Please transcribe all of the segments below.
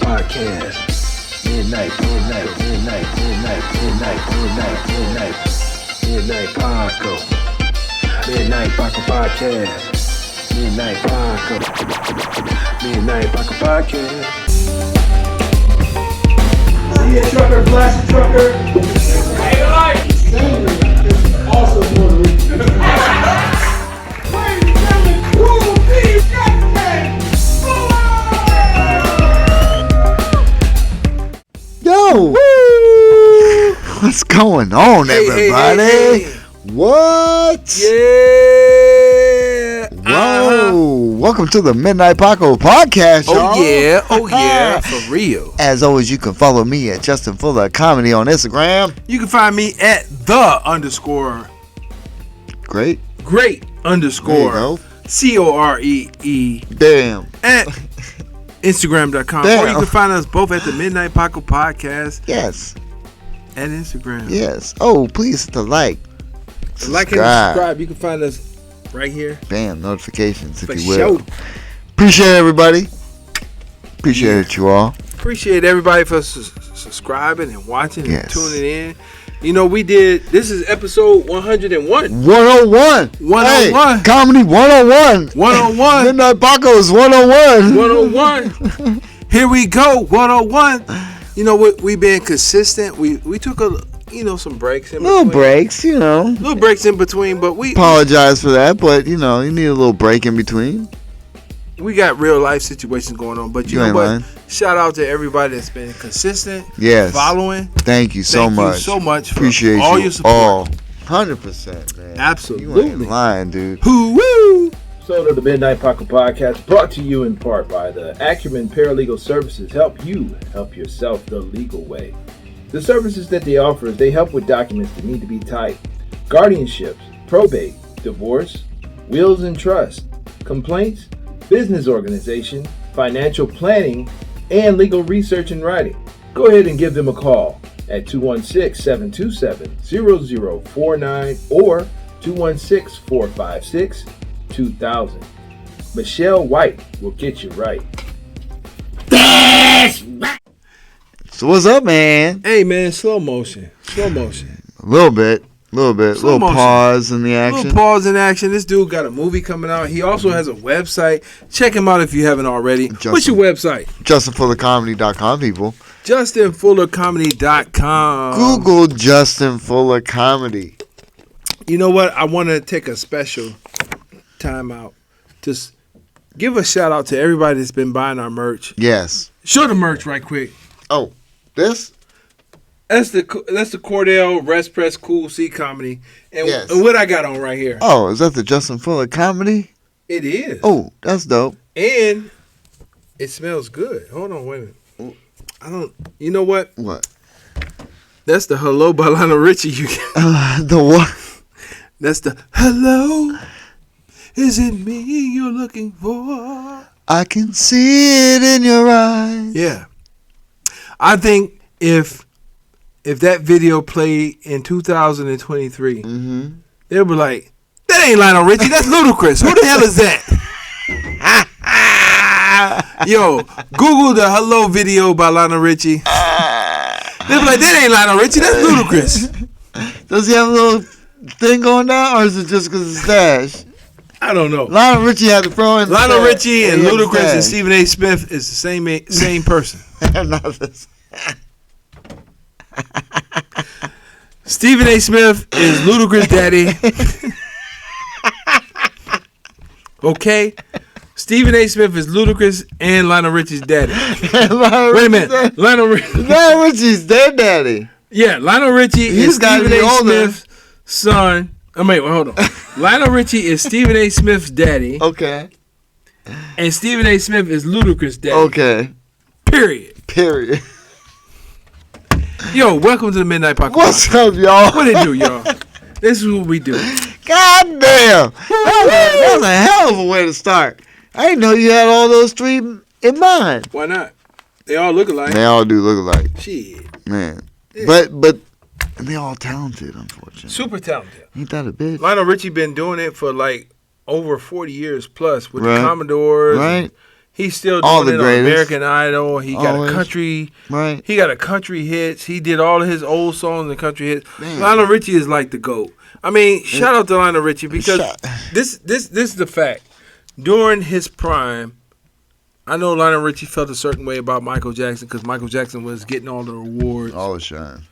Podcast. Midnight Paco. Midnight Paco Podcast. Midnight Paco Podcast. Yeah, trucker, blast trucker. Hey, light. Also Puerto Rican. Ladies and gentlemen, Cool Steve Jackson. Yo! Woo! What's going on, everybody? Hey. What? Yeah. Whoa! Welcome to the Midnight Paco Podcast, y'all. Oh yeah, for real. As always, you can follow me at Justin Fuller Comedy on Instagram. You can find me at _great Great. There you go. COREE Damn. at Instagram.com. Damn. Or you can find us both at the Midnight Paco Podcast Yes. at Instagram. Yes. Oh, please hit the like. Like and subscribe. You can find us right here. Bam. Notifications, if For you will. sure. Appreciate everybody. Appreciate you all. Appreciate everybody for subscribing and watching and Yes. tuning in. You know, this is episode 101. 101. 101. Hey, comedy 101. 101. Midnight Paco's 101. 101. Here we go. 101. You know what? We've been consistent. We took some breaks in Little between. breaks, Little breaks in between, but we apologize for that, but you need a little break in between. got real life situations going on. But you know ain't what? lying. Shout out to everybody that's been consistent. Yes. Following. Thank you so much. Thank you so much for Appreciate all you your support. all. 100%, man. Absolutely. You ain't lying, dude. Woo! Episode of the Midnight Paco Podcast brought to you in part by the Acumen Paralegal Services. Help you help yourself the legal way. The services that they offer is they help with documents that need to be typed, guardianships, probate, divorce, wills and trust, complaints, business organization, financial planning, and legal research and writing. Go ahead and give them a call at 216-727-0049 or 216-456-2000. Michelle White will get you right. So what's up, man? Hey, man, slow motion. A little bit. Slow Little motion. pause in the action. Little pause in action. This dude got a movie coming out. He also has a website. Check him out if you haven't already. What's your website? JustinFullerComedy.com, people. JustinFullerComedy.com. Google Justin Fuller Comedy. You know what? I want to take a special time out to give a shout out to everybody that's been buying our merch. Yes. Show the merch right quick. Oh, this? That's the Cordell Rest Press Cool C Comedy. And Yes. what I got on right here. Oh, is that the Justin Fuller Comedy? It is. Oh, that's dope. And it smells good. Hold on, wait a minute. You know what? What? That's the Hello by Lionel Richie. The what? That's the Hello. Is it me you're looking for? I can see it in your eyes. Yeah. I think if that video played in 2023, they'll be like, that ain't Lionel Richie, that's Ludacris. Who the hell is that? Yo, Google the Hello video by Lionel Richie. They'll be like, that ain't Lionel Richie, that's Ludacris. Does he have a little thing going down, or is it just because it's stash? I don't know. Lionel Richie had the pro and Lionel Richie and he had the Ludacris and stash. Stephen A. Smith is the same person. Not this. Stephen A. Smith is Ludacris' daddy. Okay? Stephen A. Smith is Ludacris and Lionel Richie's daddy. Wait a minute. Lionel Richie's their daddy. Yeah, Lionel Richie is He's gotta Stephen be A. older. Smith's son. Oh, wait, hold on. Lionel Richie is Stephen A. Smith's daddy. Okay. And Stephen A. Smith is Ludacris' daddy. Okay. Period. Yo, welcome to the Midnight Paco. What's up, y'all? What it do, y'all? This is what we do. God damn. That was a hell of a way to start. I didn't know you had all those three in mind. Why not? They all look alike. They all do look alike. Shit. Man. Yeah. But they all talented, unfortunately. Super talented. Ain't that a bitch? Lionel Richie been doing it for like over 40 years plus with Right. the Commodores. Right. He's still All doing the it on greatest. American Idol. He got Always. a country. Right. He got a country hits. He did all of his old songs and country hits. Man. Lionel Richie is like the GOAT. I mean, shout out to Lionel Richie because Shout- this is the fact. During his prime, I know Lionel Richie felt a certain way about Michael Jackson because Michael Jackson was getting all the awards All the shine.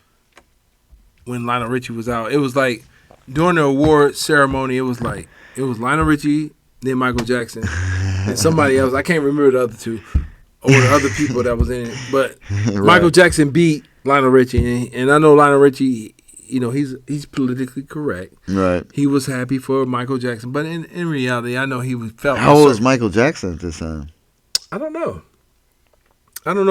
when Lionel Richie was out. It was like during the award ceremony, it was Lionel Richie, then Michael Jackson, and somebody else. I can't remember the other two or the other people that was in it. But Michael Jackson beat Lionel Richie, and I know Lionel Richie. You know, he's politically correct. Right. He was happy for Michael Jackson, but in reality, I know he felt. How old was Michael Jackson at this time? I don't know,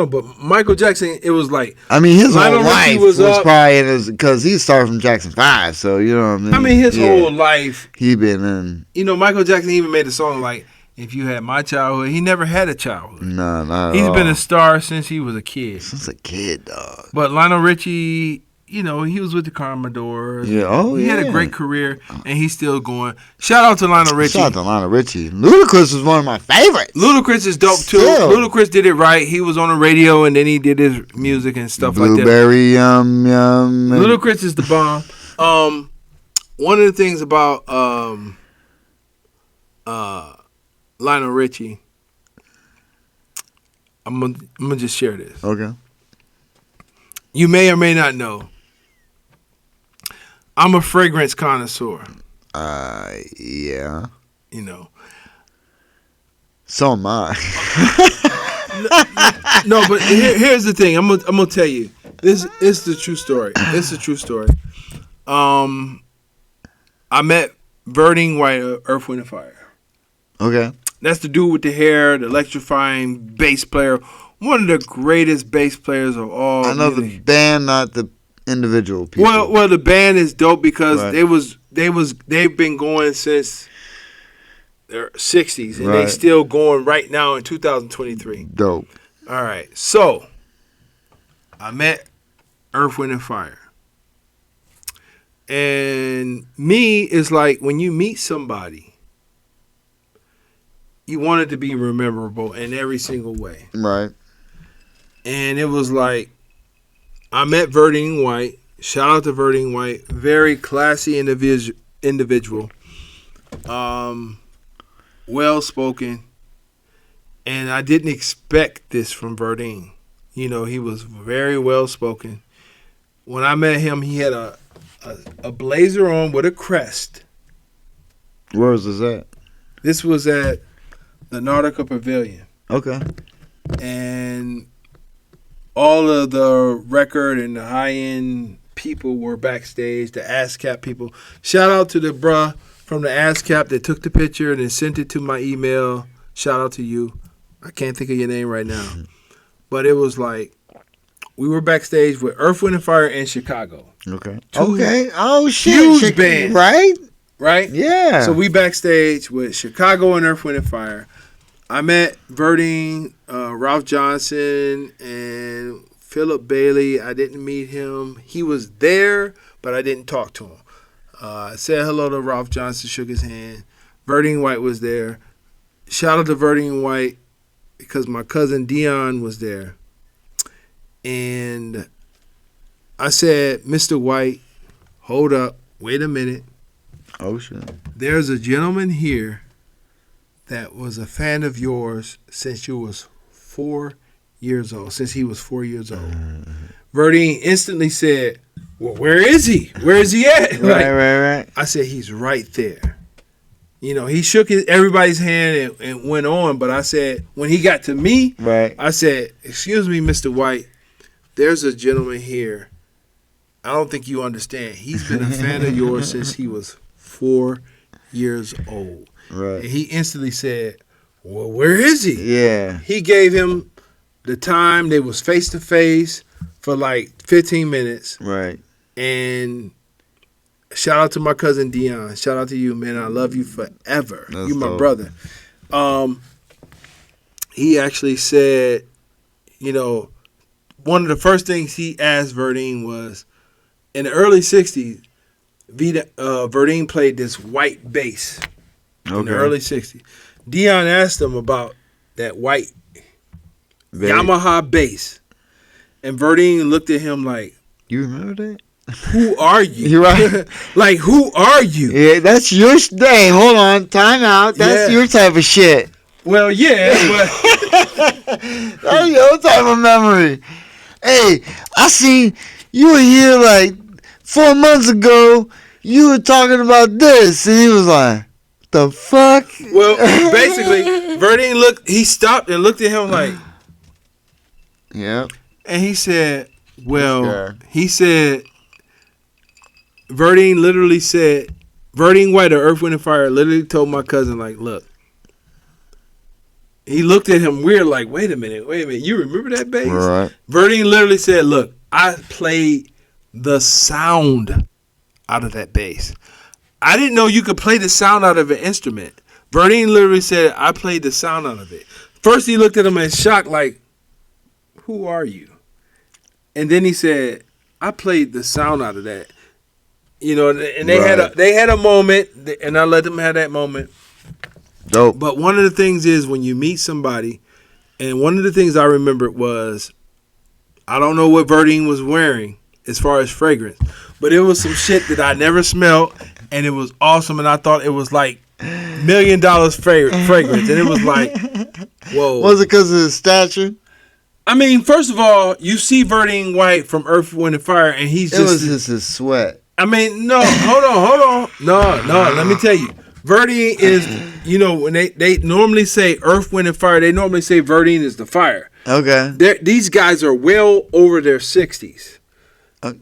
but Michael Jackson, it was like. I mean, his Lionel whole Richie life was was up. probably in his, because he started from Jackson 5, so you know what I mean? I mean, his whole life. He been in. You know, Michael Jackson even made a song like, "If You Had My Childhood." He never had a childhood. No, not at He's all. been a star since he was a kid. Since a kid, dog. But Lionel Richie, you know, he was with the Commodores. Yeah, oh, he had a yeah. great career, and he's still going. Shout out to Lionel Richie. Shout out to Lionel Richie. Ludacris was one of my favorites. Ludacris is dope too. Still. Ludacris did it right. He was on the radio, and then he did his music and stuff like that. Blueberry yum yum. Ludacris is the bomb. One of the things about Lionel Richie, I'm gonna just share this. Okay. You may or may not know, I'm a fragrance connoisseur. Yeah. You know, So am I. no, but here's the thing. I'm gonna tell you. This is the true story. It's the true story. I met Verdine White of Earth, Wind, and Fire. Okay. That's the dude with the hair, the electrifying bass player. One of the greatest bass players of all. I know the band, not the individual people. Well, the band is dope because Right. they've been going since their 60s and they Right. still going right now in 2023. Dope. All right, so I met Earth, Wind, and Fire, and me is like when you meet somebody, you want it to be memorable in every single way. Right. And it was like, I met Verdine White. Shout out to Verdine White. Very classy individual. Well-spoken. And I didn't expect this from Verdine. You know, he was very well-spoken. When I met him, he had a blazer on with a crest. Where was this at? This was at the Nautica Pavilion. Okay. And all of the record and the high-end people were backstage, the ASCAP people. Shout out to the bruh from the ASCAP that took the picture and then sent it to my email. Shout out to you. I can't think of your name right now. But it was like, we were backstage with Earth, Wind, and Fire in Chicago. Okay. Two Okay. Oh, shit. huge bands. Right? Right? Yeah. So we backstage with Chicago and Earth, Wind, and Fire. I met Verdine, Ralph Johnson, and Philip Bailey. I didn't meet him. He was there, but I didn't talk to him. I said hello to Ralph Johnson, shook his hand. Verdine White was there. Shout out to Verdine White because my cousin Dion was there. And I said, Mr. White, hold up, wait a minute. Oh, shit. There's a gentleman here that was a fan of yours since you was 4 years old, since he was 4 years old. Verdine instantly said, well, where is he? Where is he at? Right. I said, he's right there. You know, he shook everybody's hand and went on, but I said, when he got to me, Right. I said, excuse me, Mr. White, there's a gentleman here. I don't think you understand. He's been a fan of yours since he was 4 years old. Right. And he instantly said, well, where is he? Yeah. He gave him the time. They was face to face for like 15 minutes. Right. And shout out to my cousin Dion. Shout out to you, man. I love you forever. That's You my dope. brother. He actually said, you know, one of the first things he asked Verdine was, in the early 60s, Verdine played this white bass. In the early 60s. Dion asked him about white Very- Yamaha bass. And Verdine looked at him like, You remember that? who are you? You're right. Like, who are you? Yeah, that's your day. Hold on, time out. That's Yeah. your type of shit. Well, yeah, but That's your type of memory. Hey, I seen you were here like 4 months ago. You were talking about this, and he was like, "The fuck?" well, basically, Verdine he stopped and looked at him like, Yeah. and he said, well, Okay. he said, Verdine literally said, Verdine White of Earth, Wind and Fire literally told my cousin, like, look. He looked at him weird, like, wait a minute, you remember that bass? Right. Verdine literally said, look, I played the sound out of that bass. I didn't know you could play the sound out of an instrument. Verdine literally said, I played the sound out of it. First he looked at him in shock, like, who are you? And then he said, I played the sound out of that. You know, and they had a moment, and I let them have that moment. Dope. But one of the things is when you meet somebody, and one of the things I remembered was, I don't know what Verdine was wearing as far as fragrance, but it was some shit that I never smelled, and it was awesome, and I thought it was like $1 million fragrance, and it was like, whoa. Was it because of his stature? I mean, first of all, you see Verdine White from Earth, Wind, and Fire, and he's It just... was just his sweat. I mean, no, hold on. No, let me tell you. Verdine is, you know, when they normally say Earth, Wind, and Fire, they normally say Verdine is the fire. Okay. These guys are well over their 60s.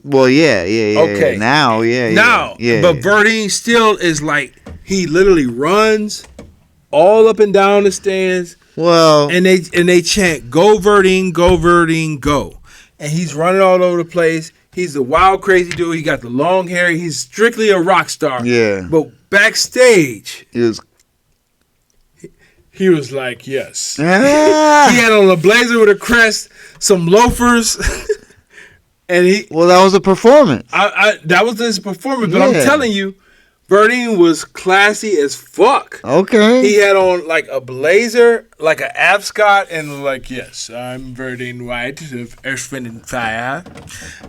Well, yeah. Okay. Now, Now, yeah. but Verdine still is like, he literally runs all up and down the stands, Well, and they chant, go Verdine, go Verdine, go. And he's running all over the place. He's a wild, crazy dude. He got the long hair. He's strictly a rock star. Yeah. But backstage, he was like, yes. Ah. He had on a blazer with a crest, some loafers, and Well, that was a performance. that was his performance. But I'm Yeah. telling you, Verdine was classy as fuck. Okay. He had on like a blazer, like an ascot, and like, yes, I'm Verdine White of Earth, Wind, and Fire.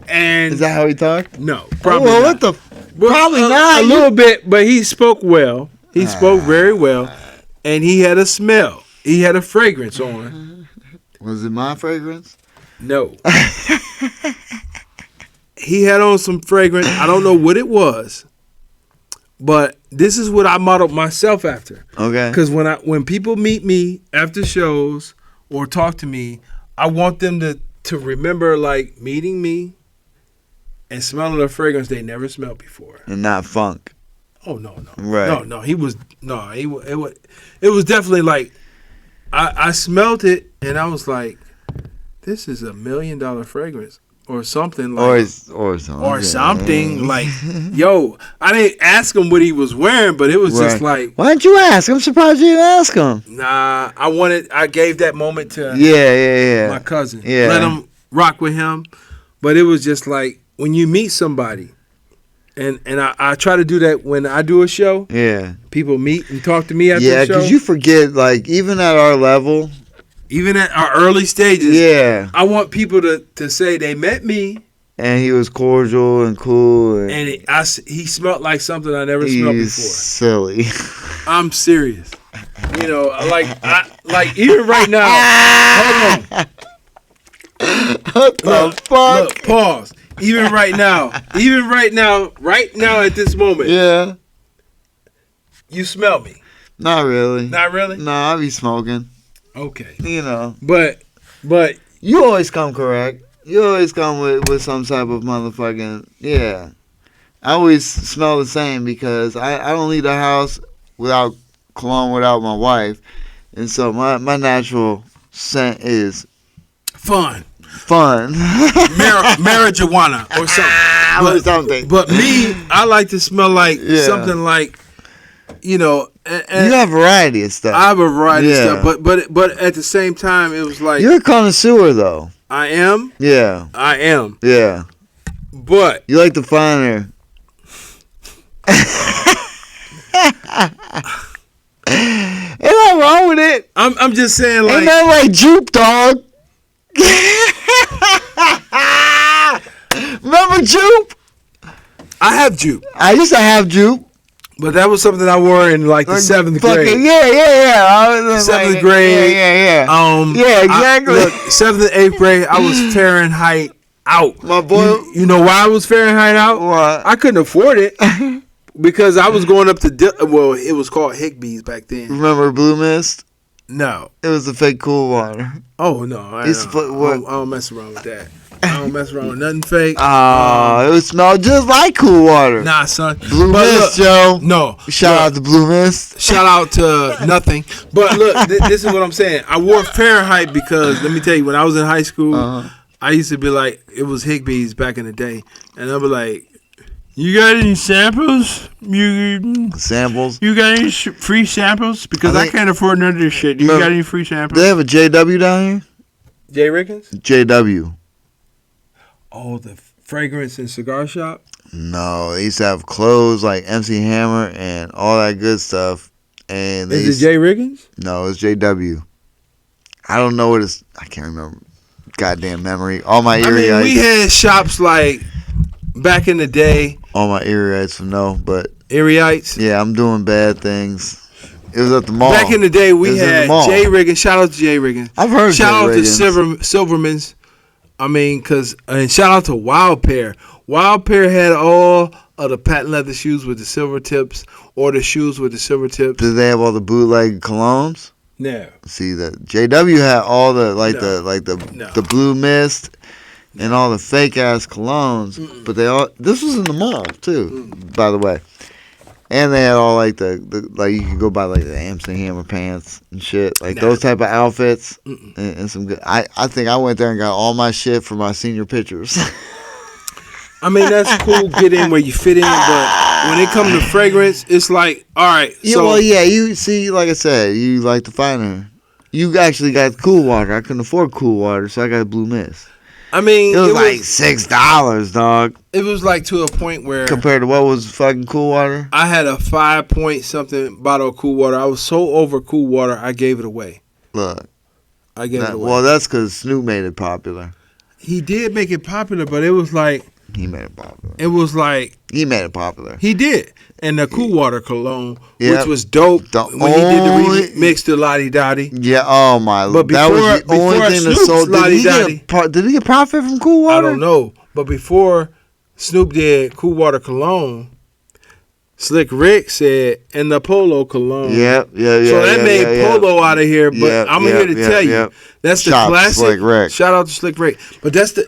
And Is that how he talked? no, probably well, not. what the? Well, Probably not. A little bit, but he spoke well. He spoke very well, and he had a smell. He had a fragrance on. Was it my fragrance? No. He had on some fragrance. I don't know what it was, but this is what I modeled myself after. Okay. Because when people meet me after shows or talk to me, I want them to remember like meeting me and smelling a fragrance they never smelled before. And not funk. Oh no. Right. No, it was definitely like I smelled it and I was like, this is $1 million fragrance or something like Or something. or something like, yo, I didn't ask him what he was wearing, but it was just like, Why didn't you ask? I'm surprised you didn't ask him. nah, I gave that moment to Yeah. my cousin. Yeah. Let him rock with him. But it was just like when you meet somebody, and I try to do that when I do a show. Yeah. People meet and talk to me after Yeah, the show. because you forget, like, even at our level. Even at our early stages, Yeah. I want people to say they met me. And he was cordial and cool. And he smelled like something I never smelled he's before. silly. I'm serious. You know, like even right now. Hold on. What the fuck? Look, pause. Even right now at this moment, Yeah. you smell me. Not really. Not really? Nah, I be smoking. Okay. You know. But You always come correct. You always come with some type of motherfucking, yeah. I always smell the same because I don't leave the house without cologne without my wife. And so my natural scent is fun. Marijuana or something. something. But me, I like to smell like something like, you know. And you have variety of stuff. I have a variety of stuff. But at the same time, it was like. You're a connoisseur, though. I am. Yeah. I am. Yeah. But. You like the finer. nothing wrong with it. I'm just saying, like, Ain't nothing like Jupe, dog. Remember Jupe? I have Jupe, I used to have Jupe. but that was something I wore in like the 7th grade. Yeah. I was 7th grade. Yeah. Yeah, exactly. Look, 7th and 8th grade, I was Fahrenheit out. My boy. You know why I was Fahrenheit out? What? I couldn't afford it because I was going up to it was called Higbee's back then. Remember Blue Mist? No. It was the fake cool water. Oh no, I don't mess around with that. I don't mess around with nothing fake. Oh, it would smell just like cool water. Nah, son. Blue Mist, Joe. No. Shout out to Blue Mist. Shout out to nothing. But look, this is what I'm saying. I wore Fahrenheit because, let me tell you, when I was in high school, I used to be like, it was Higbee's back in the day. And I'd be like, you got any samples? Samples? You got any free samples? Because I can't afford none of this shit. You got any free samples? They have a JW down here? Jay Rickens? JW. Oh, the fragrance and cigar shop? No, they used to have clothes like MC Hammer and all that good stuff. And they Is it Jay Rickens? No, it's JW. I don't know what it's. I can't remember. Goddamn memory. All my earriettes. We had shops like back in the day. All my earriettes no, but Earriettes? Yeah, I'm doing bad things. It was at the mall. Back in the day, we had Jay Riggins. Shout out to Jay Riggins. I've heard Shout out Jay to Silverman's. I mean, and shout out to Wild Pair. Wild Pair had all of the patent leather shoes with the silver tips, or the shoes with the silver tips. Did they have all the bootleg colognes? No. See that JW had all the the Blue Mist and all the fake ass colognes, but they all. This was in the mall too, by the way. And they had all like the like you could go buy like the MC Hammer pants and shit, like those type of outfits and some good. I think I went there and got all my shit for my senior pictures. I mean, that's cool, get in where you fit in, but when it comes to fragrance, it's like, all right. So, you see, like I said, you like the finer. You actually got cool water. I couldn't afford cool water, so I got Blue Mist. I mean, it was like $6, dog. It was like to a point where compared to what was fucking cool water. I had a 5 point something bottle of cool water. I was so over cool water, I gave it away. Look, I gave it away. Well, that's because Snoop made it popular. He did make it popular, but it was like he made it popular. It was like he made it popular. He did, and the cool water cologne, which was dope when he did the remix to Lottie Dottie. Yeah, oh my! But that was the only thing that sold. Did he get profit from cool water? I don't know, but before Snoop did cool water cologne, Slick Rick said, and the Polo cologne. Yeah. So that made Polo out of here. But I'm here to tell you, that's the classic. Slick Rick. Shout out to Slick Rick. But that's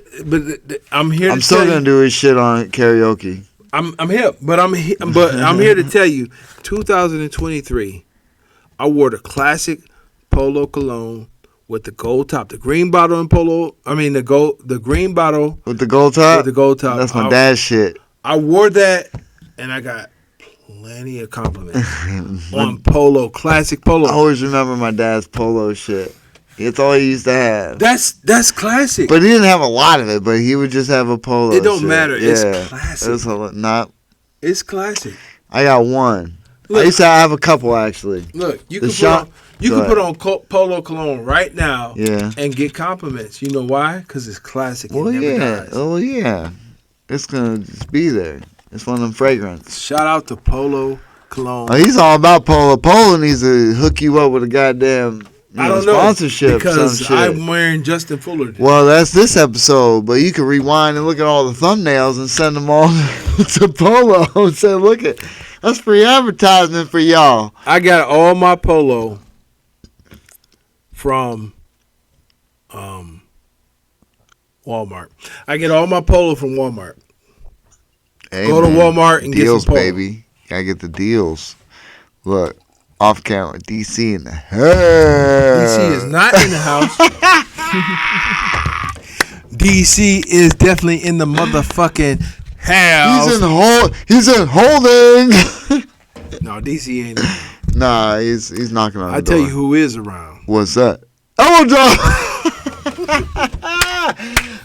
I'm here. I'm still gonna do his shit on karaoke. I'm here, but I'm here to tell you, 2023, I wore the classic Polo cologne with the gold top, the green bottle in Polo. I mean the green bottle with the gold top. With the gold top. That's my dad's shit. I wore that, and I got plenty of compliments on Polo, classic Polo. I always remember my dad's Polo shit. It's all he used to have. That's classic. But he didn't have a lot of it. But he would just have a Polo. It don't shit. matter. Yeah. It's classic. It's classic. I got one. Look, I used to have a couple actually. Look, you can put on Polo cologne right now. Yeah. And get compliments. You know why? Because it's classic. Well, yeah. It's gonna just be there. It's one of them fragrances. Shout out to Polo cologne. Oh, he's all about Polo. Polo needs to hook you up with a goddamn sponsorship. Because I'm wearing Justin Fuller. Well, that's this episode, but you can rewind and look at all the thumbnails and send them all to Polo and say, look at that's free advertisement for y'all. I got all my Polo from Walmart. I get all my Polo from Walmart. Hey, go to Walmart and deals, get some Polo. Baby. Gotta get the deals. Look, off camera, DC in the house. DC is not in the house. DC is definitely in the motherfucking house. He's in holding. No, DC ain't. Nah, he's knocking on the door. I tell you who is around. What's that? Oh,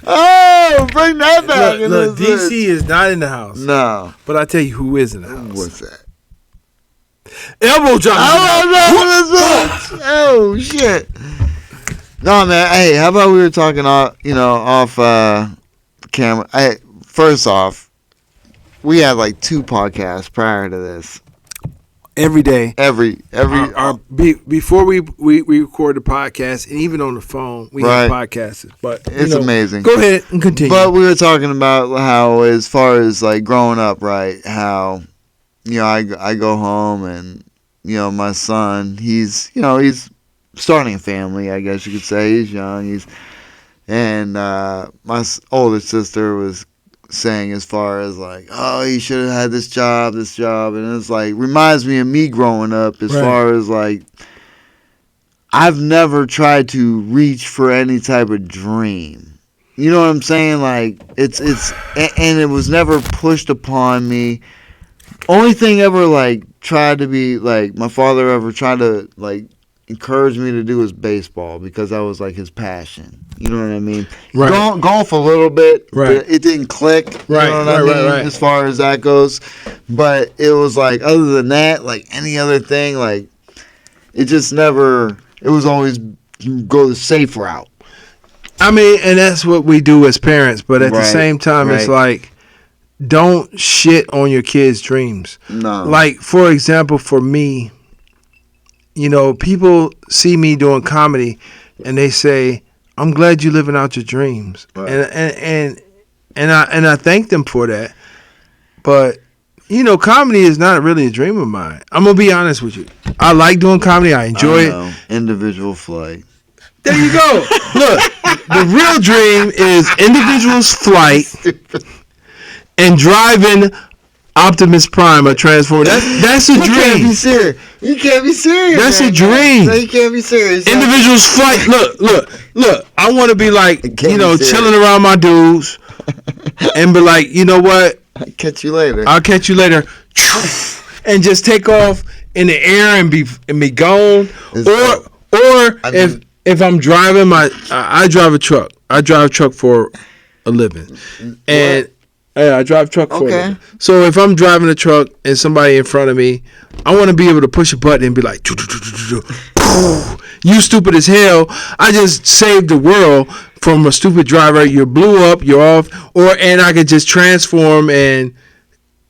oh, bring that back. Look, DC is not in the house. No. But I tell you who is in the house. What's that? Elbow drop. Oh shit. No man, hey, how about we were talking off camera? Hey, first off, we had like 2 podcasts prior to this. Every day. Before we record the podcast, and even on the phone, we have podcasts. But it's amazing. Go ahead and continue. But we were talking about how, as far as like growing up, right? How, I go home and my son, he's starting a family, I guess you could say. He's young. And my older sister was saying, as far as like, oh, he should have had this job, and it's like reminds me of me growing up, as far as like I've never tried to reach for any type of dream. You know what I'm saying? Like it's and it was never pushed upon me. Only thing ever like tried to be like my father ever tried to like encourage me to do was baseball, because that was like his passion. You know what I mean? Right. Golf a little bit. Right. But it didn't click. Right. You know what I mean? Right. As far as that goes. But it was like, other than that, like any other thing, like it just never. It was always go the safe route. I mean, and that's what we do as parents. But at the same time, it's like, don't shit on your kids' dreams. No. Like, for example, for me, people see me doing comedy and they say, I'm glad you're living out your dreams. Right. And I thank them for that. But, comedy is not really a dream of mine. I'm going to be honest with you. I like doing comedy. I enjoy it. Individual flight. There you go. Look, the real dream is individual's flight and driving Optimus Prime or Transformer. That's a dream. You can't be serious. That's a dream. No, you can't be serious. Individual's flight. Look. I want to be like, chilling around my dudes and be like, you know what? I'll catch you later. And just take off in the air and be gone. If I'm driving I drive a truck. I drive a truck for a living. And yeah, I drive truck for them. So if I'm driving a truck and somebody in front of me, I want to be able to push a button and be like, you stupid as hell. I just saved the world from a stupid driver. You blew up, you're off. And I could just transform and,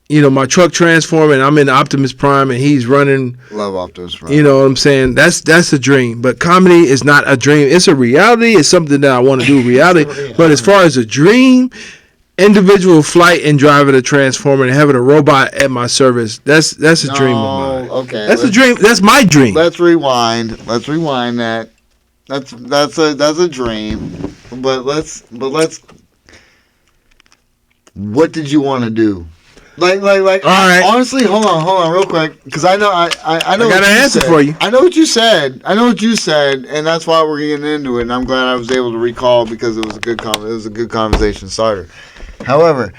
my truck transform and I'm in Optimus Prime and he's running. Love Optimus Prime. You know what I'm saying? That's a dream. But comedy is not a dream. It's a reality. It's something that I want to do, reality. But as far as a dream, individual flight and driving a transformer and having a robot at my service, that's a dream of mine. Okay. That's a dream. That's my dream. Let's rewind that. That's a dream. But let's what did you want to do? Like all right. Honestly, hold on real quick, because I know I know. I got an answer for you. I know what you said, and that's why we're getting into it. And I'm glad I was able to recall, because it was a good conversation starter. However,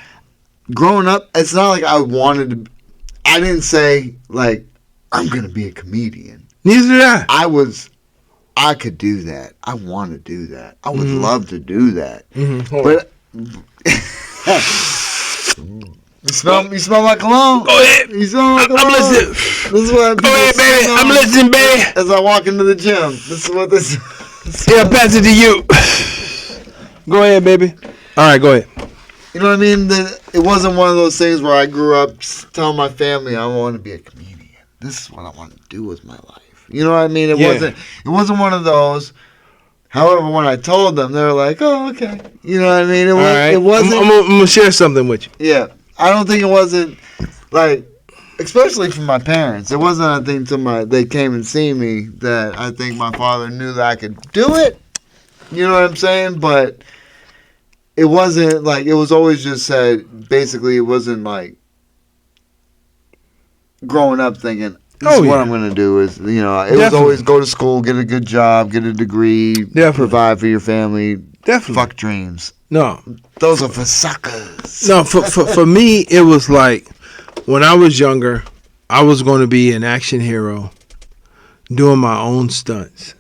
growing up, it's not like I wanted to. I didn't say like I'm gonna be a comedian. Neither did I. I could do that. I want to do that. I would love to do that. But you smell my cologne. Go ahead. You smell my cologne. I'm listening. This is what Go ahead, baby. I'm listening, baby. As I walk into the gym, this is what this. Yeah, pass it to you. Go ahead, baby. All right, go ahead. You know what I mean? It wasn't one of those things where I grew up telling my family I want to be a comedian. This is what I want to do with my life. You know what I mean? It wasn't one of those. However, when I told them, they were like, "Oh, okay." You know what I mean? It wasn't. I'm gonna share something with you. Yeah, I don't think it wasn't like, especially from my parents. It wasn't a thing they came and see me that I think my father knew that I could do it. You know what I'm saying? But it wasn't like, it was always just said. Basically, it wasn't like growing up thinking, this is what I'm going to do is, it was always go to school, get a good job, get a degree, provide for your family. Definitely. Fuck dreams. No. Those are for suckers. No, for me, it was like, when I was younger, I was going to be an action hero doing my own stunts.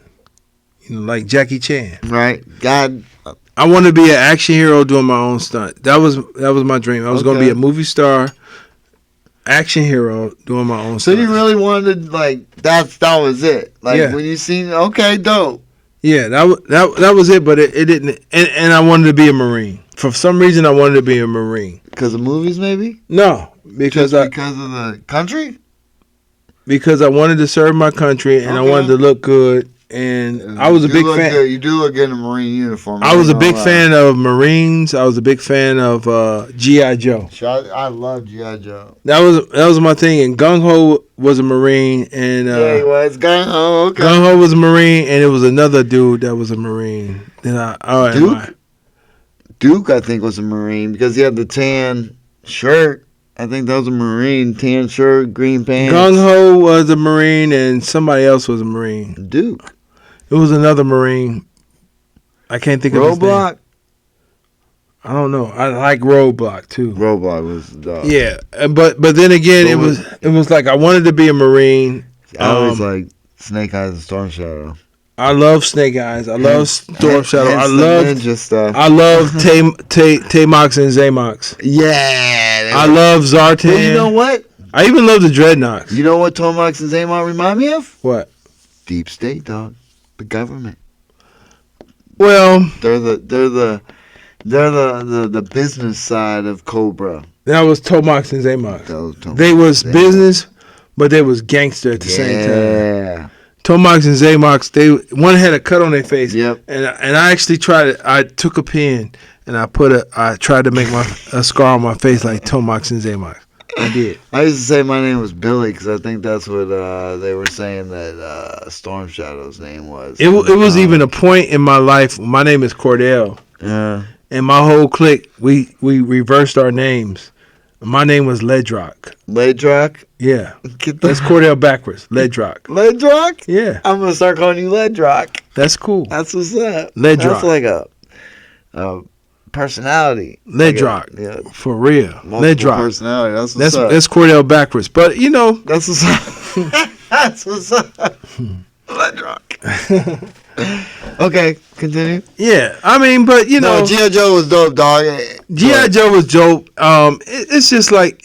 Like Jackie Chan. Right. God. I wanted to be an action hero doing my own stunt. That was my dream. I was going to be a movie star. action hero doing my own So stuff. you really wanted like that was it. Like Yeah. when you seen okay, dope. Yeah, that was it, but it didn't. And I wanted to be a Marine. For some reason, I wanted to be a Marine. Because of movies, maybe? No, because Because of the country? because I wanted to serve my country and I Okay. wanted to look good. And I was a You big look fan. good. You do look good in a Marine uniform. I was a ain't big gonna lie. fan of Marines. I was a big fan of GI Joe. I love G.I. Joe. That was my thing. And Gung Ho was a Marine, and Yeah, he was. Oh, okay. Gung Ho was a Marine, and it was another dude that was a Marine. Then Duke? Duke, I think, was a Marine because he had the tan shirt. I think that was a Marine. Tan shirt, green pants. Gung Ho was a Marine, and somebody else was a Marine. Duke. It was another Marine. I can't think of his name. Roadblock? I don't know. I like Roadblock too. Roadblock was dog. Yeah, but then again, it was like I wanted to be a Marine. I always like Snake Eyes and Storm Shadow. I love Snake Eyes. I love Storm Shadow. Hence I the love ninja stuff. I love Tamox and Zamox. Yeah. I love Zartan. Well, you know what? I even love the Dreadnoks. You know what Tomox and Zaymon remind me of? What? Deep State, dog. The government. Well, They're the business side of Cobra. that was Tomox and Zamox. That was Tomox They was and Zamox. business, but they was gangster at the same time. Yeah. Tomox and Zamox, one had a cut on their face. Yep. And I actually tried it. I took a pen and I tried to make a scar on my face like Tomox and Zamox. I did. I used to say my name was Billy because I think that's what they were saying that Storm Shadow's name was. It was even a point in my life. My name is Cordell, Yeah. and my whole clique we reversed our names. My name was Ledrock. Ledrock? Yeah, Get the that's Cordell backwards. Ledrock. Ledrock? Yeah, I'm gonna start calling you Ledrock. that's cool. That's what's up. Ledrock. That's like a personality. Ledrock. Like yeah. For real. Multiple Ledrock. personality. That's what's up. That's Cordell backwards. But you know, That's what's up. That's what's up. Ledrock. Okay, continue. yeah. I mean, but you know, No, G.I. Joe was dope, dog. G.I. Joe was dope. It's just like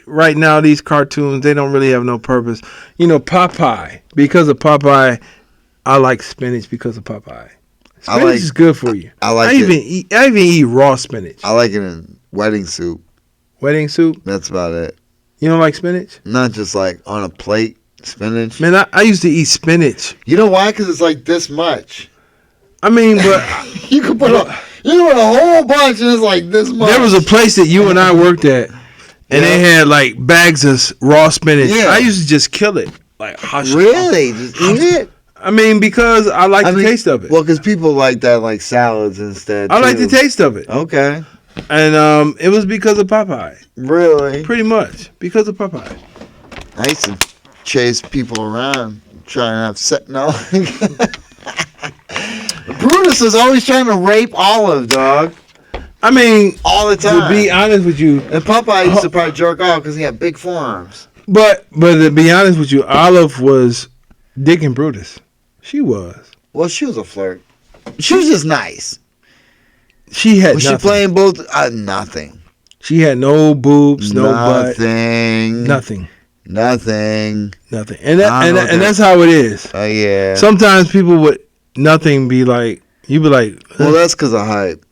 right now these cartoons, they don't really have no purpose. You know, Popeye. Because of Popeye, I like spinach because of Popeye. Spinach is good for you. I even eat raw spinach. I like it in wedding soup. Wedding soup. That's about it. You don't like spinach? Not just like on a plate, spinach. Man, I used to eat spinach. You know why? Because it's like this much. I mean, but You could put a whole bunch and it's like this much. there was a place that you and I worked at, and they had like bags of raw spinach. Yeah. I used to just kill it. Like hush. Really? Just eat it? I mean, because I like the taste of it. Well, because people like that, like salads instead. I like too. the taste of it. Okay. And it was because of Popeye. Really? Pretty much. Because of Popeye. I used to chase people around trying to have sex. No. Brutus was always trying to rape Olive, dog. I mean, All the time. to be honest with you, And Popeye used to probably jerk off because he had big forearms. but to be honest with you, Olive was digging Brutus. She was. Well, she was a flirt. She was just nice. She had Was nothing. she playing both? Nothing. She had no boobs, no butt, Nothing. nothing, Nothing. nothing. And I know that. that's how it is. Oh, yeah. Sometimes people with nothing be like, you be like, Well, that's because of hype.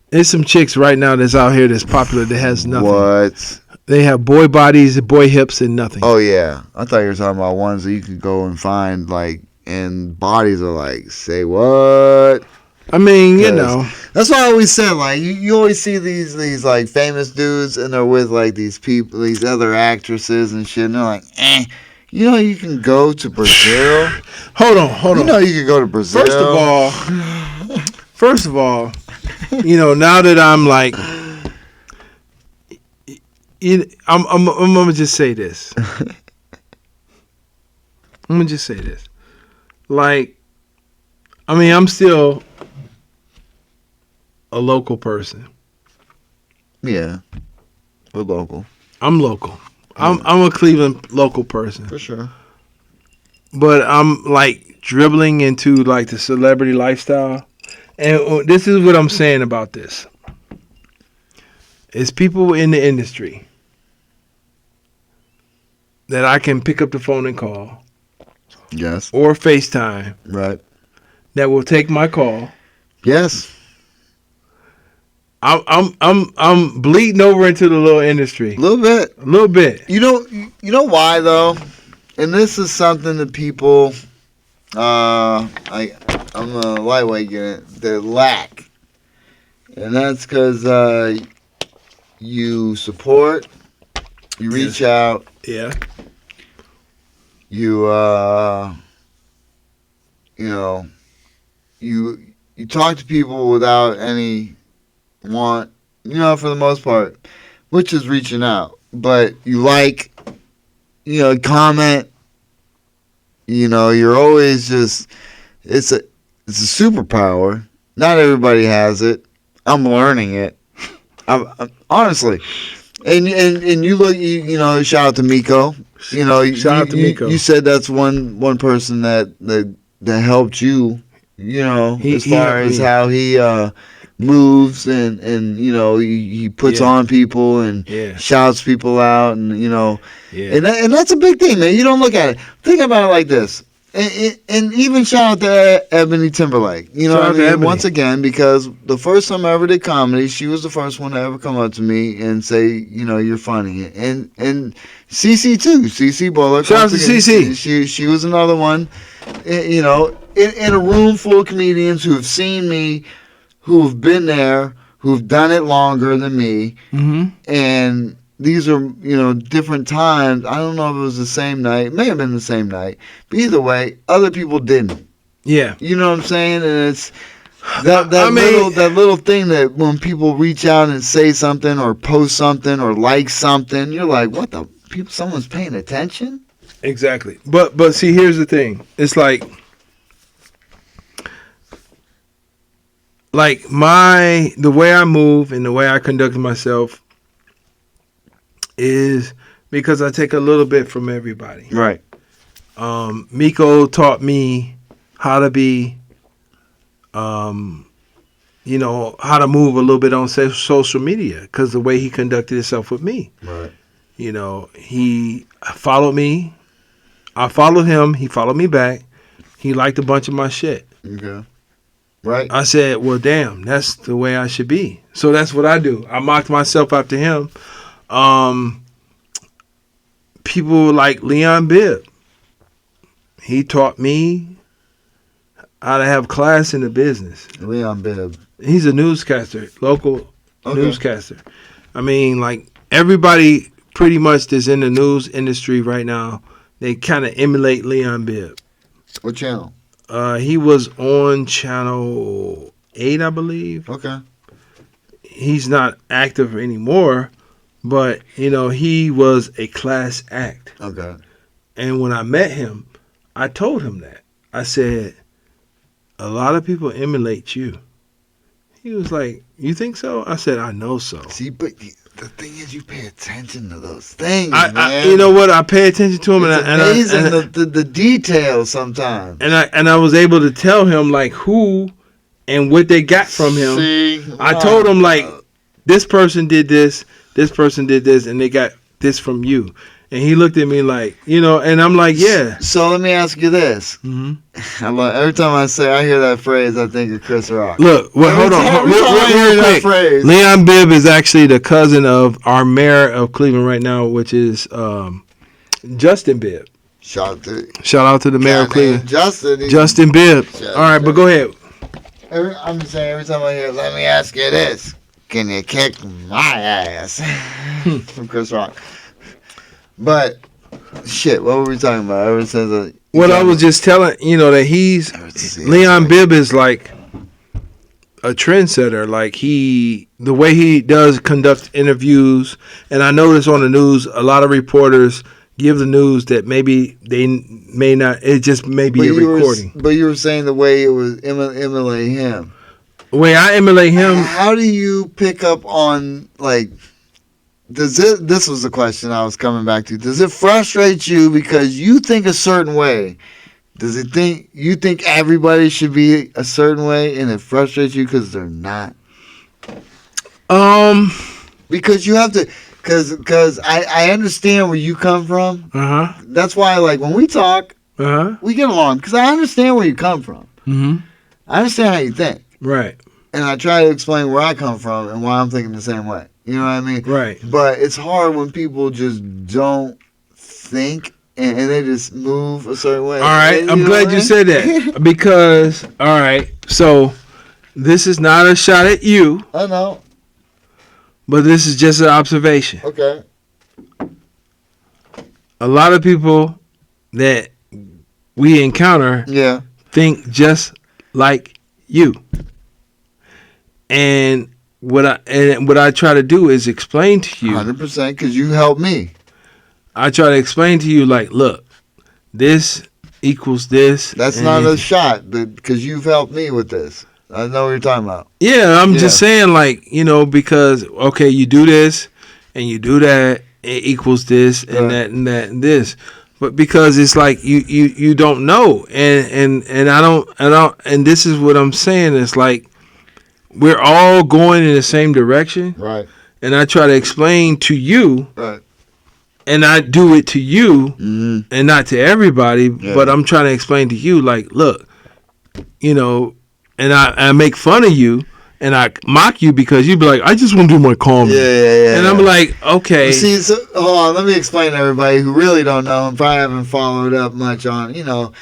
there's some chicks right now that's out here that's popular that has nothing. What? They have boy bodies, boy hips, and nothing. Oh, yeah. I thought you were talking about ones that you could go and find, like, and bodies are like, say what? I mean, you know. That's why I always said, like, you always see these like famous dudes and they're with like these people, these other actresses and shit, and they're like, you know, you can go to Brazil. Hold on. You know, you can go to Brazil. First of all, you know, now that I'm like, I'm gonna just say this. Like, I mean, I'm still a local person. Yeah, we're local I'm local. I'm a Cleveland local person. for sure. But I'm like dribbling into like the celebrity lifestyle. And this is what I'm saying about this. It's people in the industry that I can pick up the phone and call Yes. or FaceTime Right. that will take my call. Yes. I'm bleeding over into the little industry. A little bit. A little bit. You know why though? And this is something that people I'm a lightweight in it, they lack. And that's because you support, you reach out, Yeah. you you talk to people without any want, for the most part, which is reaching out. But you comment, you're always just, it's a superpower. Not everybody has it. I'm learning it. I'm honestly. And you look, shout out to Miko. Shout out to Miko. You said that's one person that helped you. As far as how he moves and he puts on people and shouts people out and and that's a big thing, man. You don't look at it. Think about it like this. And even shout out to Ebony Timberlake. Once again, because the first time I ever did comedy, she was the first one to ever come up to me and say, you're funny. And CC too, CC Bullock. Shout out to CC. She was another one. In a room full of comedians who have seen me, who have been there, who've done it longer than me, and these are, different times. I don't know if it was the same night. It may have been the same night. But either way, other people didn't. Yeah. You know what I'm saying? And it's that little thing that when people reach out and say something or post something or like something, you're like, what the? Someone's paying attention? Exactly. But see, here's the thing. It's like the way I move and the way I conduct myself is because I take a little bit from everybody. Right. Miko taught me how to be, how to move a little bit on social media because the way he conducted himself with me. Right. He followed me. I followed him. He followed me back. He liked a bunch of my shit. Okay. Right. I said, well, damn, that's the way I should be. So that's what I do. I mocked myself after him. People like Leon Bibb. He taught me how to have class in the business. Leon Bibb. He's a newscaster, local newscaster. I mean, like everybody pretty much that's in the news industry right now, they kind of emulate Leon Bibb. What channel? He was on channel 8, I believe. Okay. He's not active anymore, but he was a class act. Okay. And when I met him, I told him that. I said, a lot of people emulate you. He was like, you think so? I said, I know so. See, but the thing is, you pay attention to those things, man. man. You know what? I pay attention to him. It's amazing the details sometimes. And I was able to tell him, like, who and what they got from him. See, I told him, like, this person did this, and they got this from you. And he looked at me like, and I'm like, yeah. So let me ask you this. Mm-hmm. Every time I hear that phrase, I think of Chris Rock. Look, hold on. Real quick. Leon Bibb is actually the cousin of our mayor of Cleveland right now, which is Justin Bibb. Shout out to the mayor of Cleveland. Justin Bibb. All right, but go ahead. I'm just saying, every time I hear, let me ask you this. Can you kick my ass? From Chris Rock. But, shit, what were we talking about? Ever since I was just telling, that Leon Bibb is like a trendsetter. Like the way he does conduct interviews, and I notice on the news, a lot of reporters give the news that maybe they may not, it just may be a recording. But you were saying the way it was emulate him. The way I emulate him. How do you pick up on, like, this was the question I was coming back to. Does it frustrate you because you think a certain way? You think everybody should be a certain way and it frustrates you because they're not? Because Because I understand where you come from. That's why, like, when we talk, we get along. Because I understand where you come from. I understand how you think. Right. And I try to explain where I come from and why I'm thinking the same way. You know what I mean? Right. But it's hard when people just don't think and they just move a certain way. All right. I'm glad you said that. Because, all right, so this is not a shot at you. I know. But this is just an observation. Okay. A lot of people that we encounter think just like you. And what I try to do is explain to you 100% because you helped me. I try to explain to you, like, look, this equals this. That's not a shot, because you've helped me with this. I know what you're talking about. Yeah, I'm just saying, like, you know, because, okay, you do this and you do that, it equals this and that and that and this. But because it's like you don't know. And I don't, and this is what I'm saying. It's like we're all going in the same direction. Right. And I try to explain to you. Right. And I do it to you and not to everybody, but I'm trying to explain to you, like, look, you know, and I make fun of you and I mock you because you be like, I just want to do my comedy. Yeah. And I'm like, okay. See, so, hold on, let me explain to everybody who really don't know and probably haven't followed up much on, you know,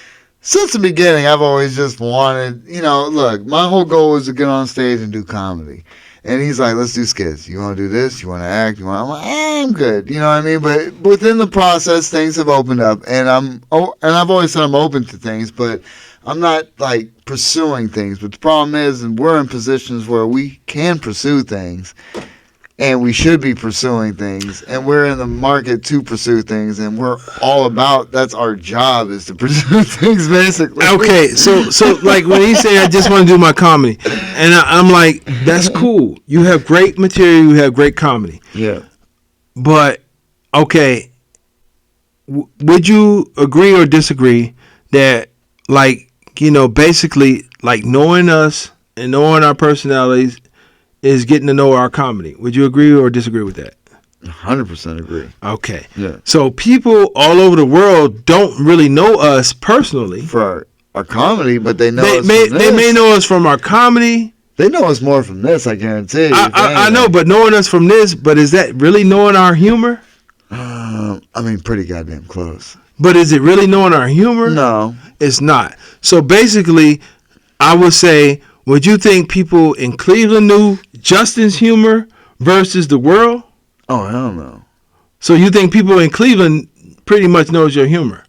since the beginning, I've always just wanted, you know, look, my whole goal was to get on stage and do comedy. And he's like, let's do skits. You want to do this? You want to act? I'm like, I'm good. You know what I mean? But within the process, things have opened up. And I've always said I'm open to things, but I'm not, like, pursuing things. But the problem is, and we're in positions where we can pursue things. And we should be pursuing things. And we're in the market to pursue things. And we're all about, that's our job, is to pursue things, basically. Okay, so like when he say, I just want to do my comedy. And I'm like, that's cool. You have great material. You have great comedy. Yeah. But, okay, would you agree or disagree that, like, you know, basically, like, knowing us and knowing our personalities is getting to know our comedy? Would you agree or disagree with that? 100% agree. Okay. Yeah. So people all over the world don't really know us personally. For our comedy, but they know us from They this. may know us from our comedy. They know us more from this, I guarantee you. I know, but knowing us from this, but is that really knowing our humor? I mean, pretty goddamn close. But is it really knowing our humor? No. It's not. So basically, I would say, would you think people in Cleveland knew Justin's humor versus the world? Oh, hell no. So you think people in Cleveland pretty much knows your humor?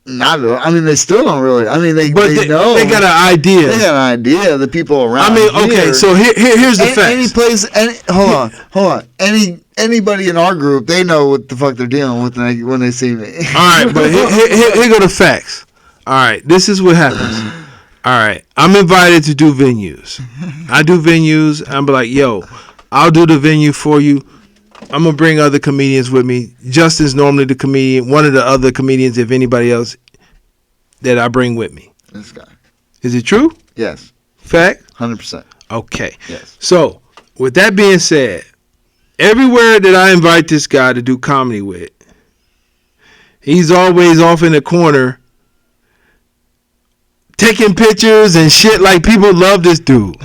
Not at all. I mean, they still don't really. I mean, they know. They got an idea. They got an idea. The people around. I mean, okay. So here's the facts. Any place. Hold on. Anybody in our group, they know what the fuck they're dealing with when they see me. All right, but here go the facts. All right, this is what happens. All right, I'm invited to do venues. I do venues. I'm like, yo, I'll do the venue for you. I'm going to bring other comedians with me. Justin's normally the comedian, one of the other comedians, if anybody else, that I bring with me. This guy. Is it true? Yes. Fact? 100%. Okay. Yes. So, with that being said, everywhere that I invite this guy to do comedy with, he's always off in the corner taking pictures and shit like people love this dude.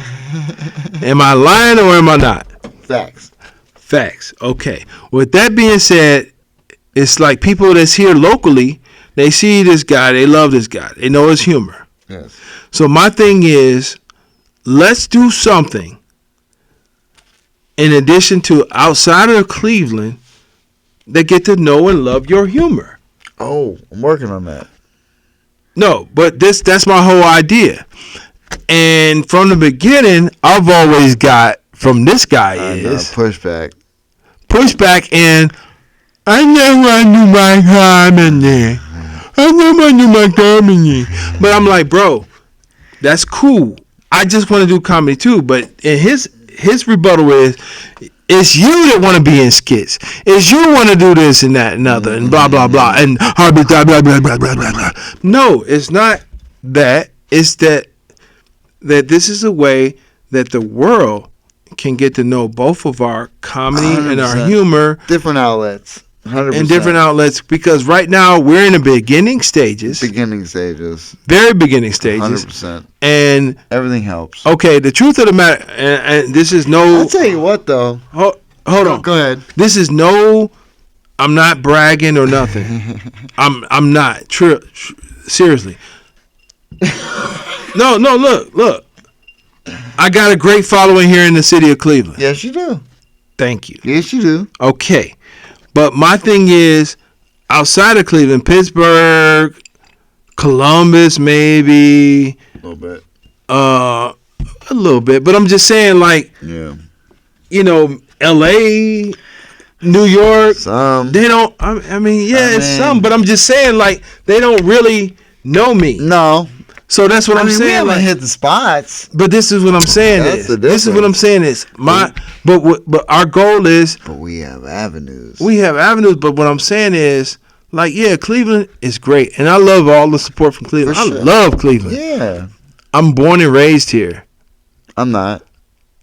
Am I lying or am I not? Facts. Facts. Okay. With that being said, it's like people that's here locally, they see this guy, they love this guy, they know his humor. Yes. So my thing is, let's do something in addition to outside of Cleveland that get to know and love your humor. Oh, I'm working on that. No, but that's my whole idea. And from the beginning, I've always got from this guy is pushback. And I never knew my comedy. I never knew my comedy. But I'm like, bro, that's cool. I just want to do comedy too. But in his rebuttal is, it's you that want to be in skits. It's you want to do this and that and other and blah, blah, blah. And blah, blah, blah, blah, blah, blah, blah. No, it's not that. It's that this is a way that the world can get to know both of our comedy and our 100%. humor Different outlets. 100%. and different outlets, because right now we're in the beginning stages, Beginning stages. very beginning stages, 100%. and Everything helps. okay, the truth of the matter, and this is no. I'll tell you what, though. Hold on. Go ahead. This is no. I'm not bragging or nothing. I'm not. Seriously. No. Look. I got a great following here in the city of Cleveland. Yes, you do. Thank you. Yes, you do. Okay. But my thing is, outside of Cleveland, Pittsburgh, Columbus, maybe A little bit. a little bit. But I'm just saying, like, Yeah. L.A., New York, Some. they don't. I mean, yeah, it's mean- some. But I'm just saying, like, they don't really know me. No. So that's what I I'm mean, we saying. haven't Like, hit the spots. but this is what I'm saying. That's the This is what I'm saying is but our goal is But we have avenues. we have avenues. But what I'm saying is, like, yeah, Cleveland is great, and I love all the support from Cleveland. For sure. I love Cleveland. Yeah. I'm born and raised here. I'm not.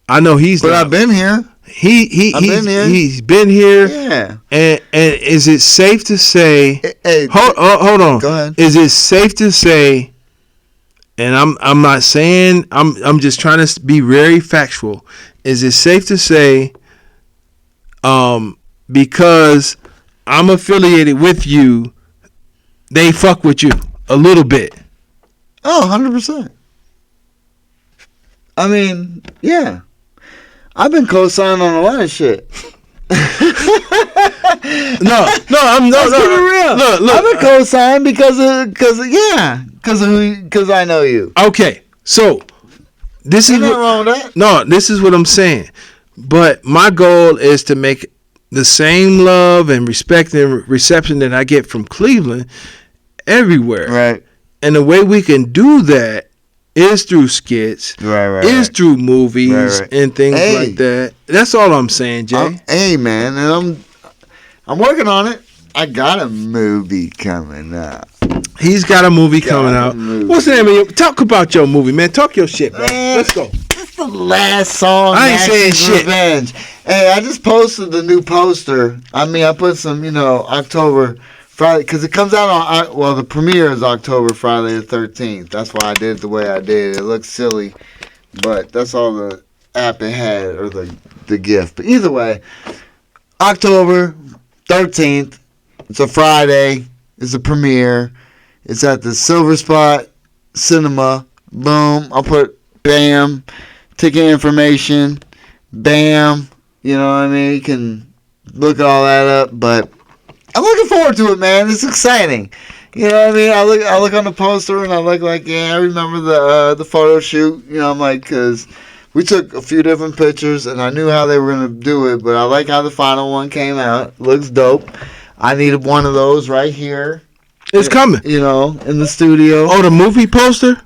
I know he's But not. I've been here. He's been here. He's been here. Yeah. And is it safe to say? Hey, Hold on. Go ahead. Is it safe to say? And I'm not saying, I'm just trying to be very factual. Is it safe to say, because I'm affiliated with you, they fuck with you a little bit? Oh, 100%. I mean, yeah. I've been co-signed on a lot of shit. No, I'm Let's keep it real. Look. I've been co-signed because I know you. Okay, so this is Ain't nothing wrong with that. No, this is what I'm saying. But my goal is to make the same love and respect and reception that I get from Cleveland everywhere. Right. And the way we can do that is through skits, Right. is through movies Right. and things Hey. like that. That's all I'm saying, Jay. Hey, man, and I'm working on it. I got a movie coming up. He's got a movie coming a out. movie. What's the name of your? Talk about your movie, man. Talk your shit, bro. Man. Let's go. That's the last song. I ain't saying Max's shit. Revenge. Hey, I just posted the new poster. I mean, I put some, October Friday, because it comes out on, the premiere is October Friday the 13th. That's why I did it the way I did. It looks silly, but that's all the app it had, or the gift. But either way, October 13th, it's a Friday, it's a premiere. It's at the Silver Spot Cinema. Boom, I'll put bam, ticket information, bam, you know what I mean? You can look all that up, but I'm looking forward to it, man. It's exciting. You know what I mean? I look on the poster and I look like, yeah, I remember the photo shoot. You know, I'm like, because we took a few different pictures and I knew how they were going to do it, but I like how the final one came out. Looks dope. I needed one of those right here. It's coming. You know, in the studio. Oh, the movie poster?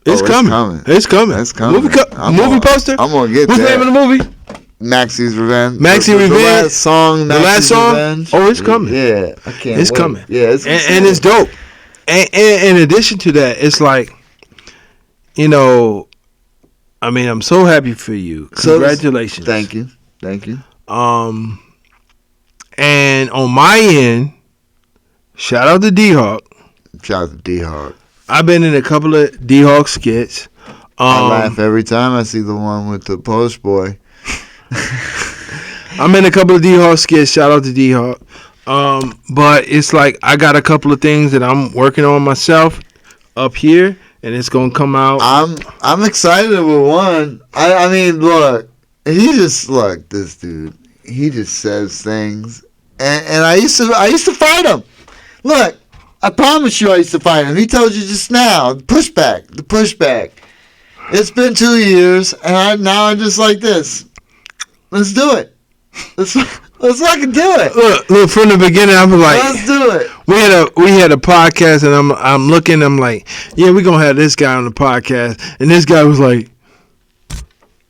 It's coming. It's coming. It's coming. Movie poster? I'm going to get What's the that. name of the movie? Maxi's Revenge. Maxi The Revenge? last song. The last Maxi's song? Revenge. Oh, it's coming. Yeah, I can't It's wait. coming. Yeah, it's And it's dope. And in addition to that, it's like, I mean, I'm so happy for you. Congratulations. Thank you. And on my end, shout out to D-Hawk. Shout out to D-Hawk. I've been in a couple of D-Hawk skits. I laugh every time I see the one with the post boy. I'm in a couple of D-Hawk skits. Shout out to D-Hawk. But it's like I got a couple of things that I'm working on myself up here, and it's gonna come out. I'm excited with one. I mean, look, this dude. He just says things, and I used to fight him. Look, I promise you, I used to fight him. He told you just now, the pushback. It's been 2 years, and now I'm just like this. Let's do it. Let's fucking do it. Look, from the beginning, I was like, Let's do it. we had a podcast, and I'm looking, I'm like, yeah, we're gonna have this guy on the podcast, and this guy was like,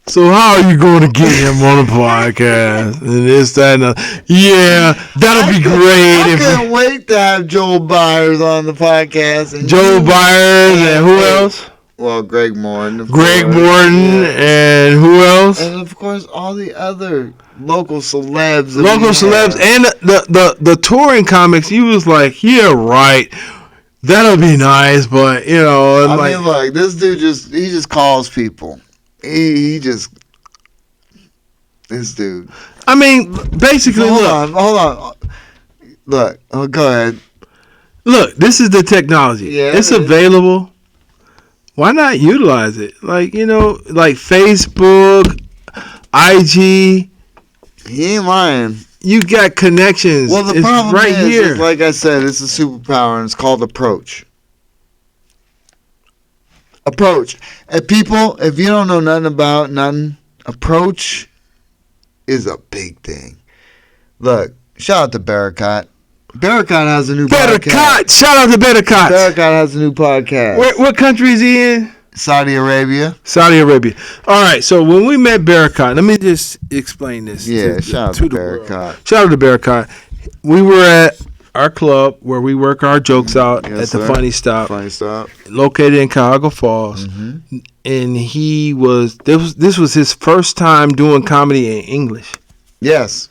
so how are you going to get him on the podcast? And this, that, and that. Yeah, that'll be great. I can't wait to have Joel Byers on the podcast. And Joel Byers and who else? Well, Greg Morton. Greg course. Morton, Yeah. and who else? And of course, all the other local celebs. Local celebs and the touring comics. He was like, yeah, right. That'll be nice, but and I mean, look, this dude just calls people. He just this dude. I mean, basically, Hold on. Look, go ahead. Look, this is the technology. Yeah, it's it is. available. Why not utilize it? Like like Facebook, IG. He ain't lying. You got connections. Well, the it's problem right is, here. like I said, it's a superpower, and it's called approach. Approach. And people, if you don't know nothing about nothing, approach is a big thing. Look, shout out to Barricott. Barricott has a new podcast. Bettercott. Shout out to Bettercott. Barricott has a new podcast. What country is he in? Saudi Arabia. Saudi Arabia. All right. So when we met Barricott, let me just explain this. Yeah, shout out to the world. Barricott. Shout out to Barricott. We were at our club where we work our jokes out Yes, at the sir. Funny Stop, Funny stop. located in Cuyahoga Falls. Mm-hmm. And he was this was his first time doing comedy in English. Yes.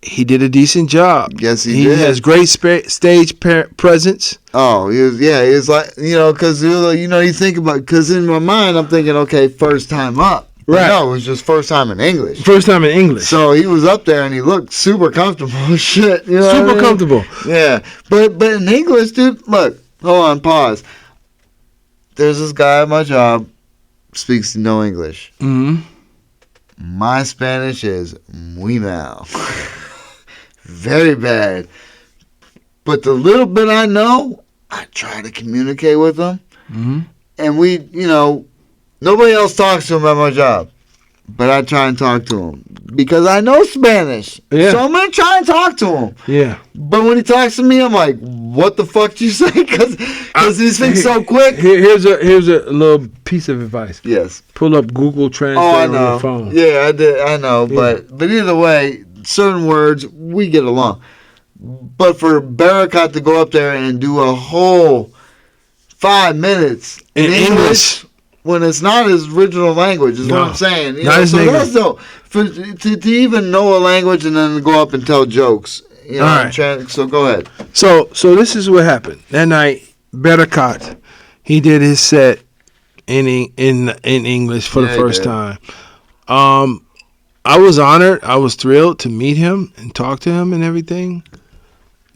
He did a decent job. Yes, he He did. has great stage presence. Oh, he was like, because, you think about, because in my mind, I'm thinking, okay, first time up. But Right. no, it was just first time in English. First time in English. So he was up there and he looked super comfortable. Shit. You know what I Super mean? comfortable. Yeah. But in English, dude, look, hold on, pause. There's this guy at my job, speaks no English. Mm-hmm. My Spanish is muy mal. Very bad. But the little bit I know, I try to communicate with him. Mm-hmm. And we, nobody else talks to him at my job. But I try and talk to him. Because I know Spanish. Yeah. So I'm going to try and talk to him. Yeah. But when he talks to me, I'm like, what the fuck did you say? Because he speaks so quick. Here's a little piece of advice. Yes. Pull up Google Translate Oh, I on know. your phone. Yeah, I did. I know. Yeah. But either way, certain words, we get along. But for Barricott to go up there and do a whole 5 minutes In English. when it's not his original language, is No. what I'm saying. Not his so native. that's dope. To even know a language and then go up and tell jokes. All right. So go ahead. So this is what happened. That night, Bettercott, he did his set in English for Yeah, the he first did. time. I was honored. I was thrilled to meet him and talk to him and everything.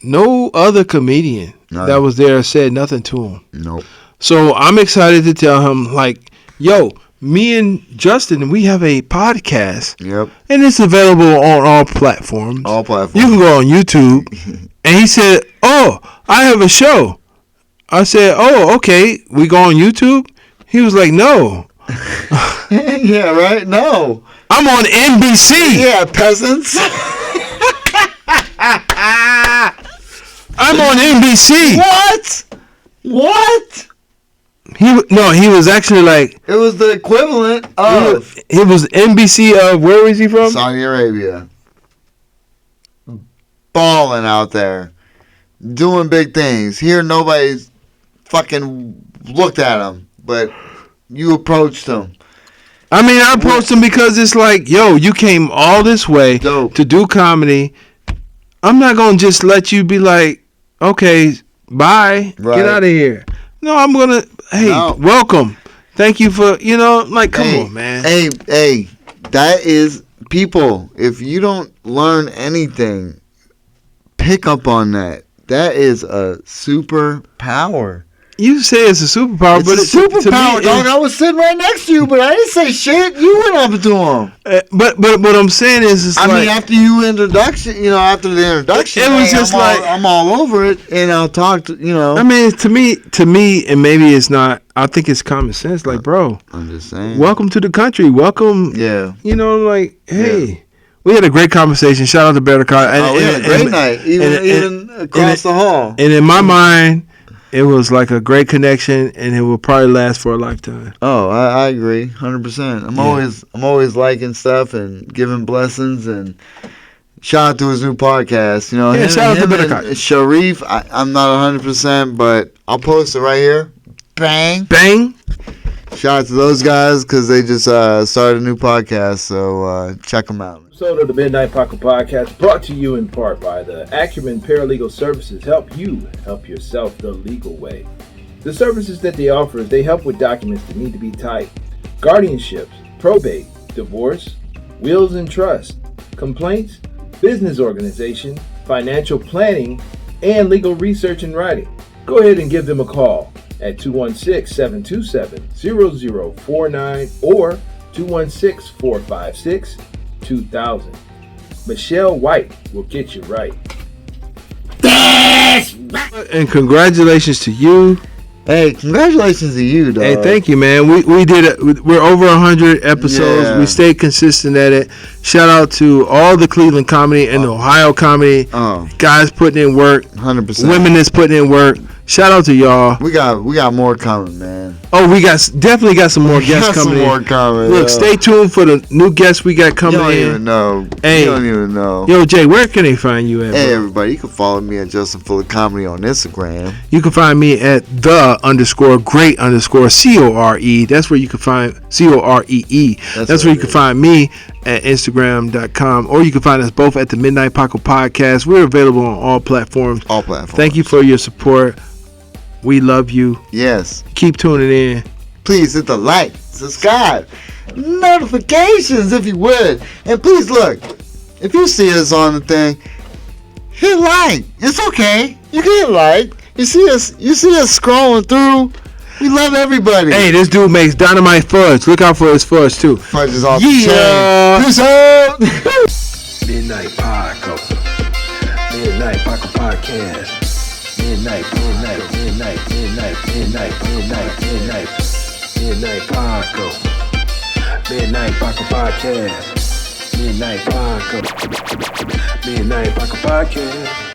No other comedian None. that was there said nothing to him. Nope. So I'm excited to tell him, like, yo, me and Justin, we have a podcast, Yep. and it's available on all platforms. All platforms. You can go on YouTube. And he said, oh, I have a show. I said, oh, okay. We go on YouTube? He was like, no. Yeah, right? No. I'm on NBC. Yeah, peasants. I'm on NBC. What? He was actually like, It was the equivalent of he was NBC of, where was he from? Saudi Arabia. Balling out there. Doing big things. Here nobody's fucking looked at him. But you approached him. I mean, I approached him because it's like, yo, you came all this way Dope. to do comedy. I'm not going to just let you be like, okay, bye. Right. Get out of here. No, I'm going to, hey, No. welcome. Thank you for, like, come Hey, on, man. Hey, that is people. If you don't learn anything, pick up on that. That is a superpower. You say it's a superpower, It's but a superpower, to me, dog. I was sitting right next to you, but I didn't say shit. You went up to him. But what I'm saying is, it's I like, mean, after you introduction, after the introduction, It was hey, just I'm all over it, and I'll talk to I mean, to me, and maybe it's not. I think it's common sense. Like, bro, I'm just saying. welcome to the country. Welcome. Yeah. Like, hey, we had a great conversation. Shout out to Bettercott. Oh, we had a great night, even across the hall. And in my mind, it was like a great connection, and it will probably last for a lifetime. Oh, I agree, 100%. I'm always liking stuff and giving blessings, and shout out to his new podcast. Yeah, shout out to him Bettercott. and Sharif. I'm not 100%, but I'll post it right here. Bang. Bang. Shout out to those guys because they just started a new podcast, so check them out. Episode of the Midnight Paco Podcast brought to you in part by the Acumen Paralegal Services. Help you help yourself the legal way. The services that they offer is they help with documents that need to be typed, guardianships, probate, divorce, wills and trust, complaints, business organization, financial planning, and legal research and writing. Go ahead and give them a call at 216-727-0049 or 216-456-2000. Michelle White will get you right. And congratulations to you. Hey, congratulations to you, dog. Hey, thank you, man. We did it. We're over 100 episodes. Yeah. We stayed consistent at it. Shout out to all the Cleveland comedy and Ohio comedy. Guys putting in work. 100%. Women that's putting in work. Shout out to y'all. We got more coming, man. Oh, we definitely got some more guests coming in. Look, stay tuned for the new guests we got coming in. You don't even know. Hey, you don't even know. Yo, Jay, where can they find you at? Hey, bro? everybody, you can follow me at Justin Fuller Comedy on Instagram. You can find me at _great_CORE. That's where you can find COREE. That's where you can find me at Instagram.com, or you can find us both at the Midnight Paco Podcast. We're available on all platforms. All platforms. Thank you for your support. We love you. Yes. Keep tuning in. Please hit the like, subscribe, notifications if you would. And please look, if you see us on the thing, hit like. It's okay. You can hit like. You see us scrolling through. We love everybody. Hey, this dude makes dynamite fudge. Look out for his fudge too. Fudge is off the chain. Peace out. Midnight Paco. Midnight Paco Podcast. Midnight Paco. Midnight Paco Podcast. Midnight Paco. Midnight Paco Podcast.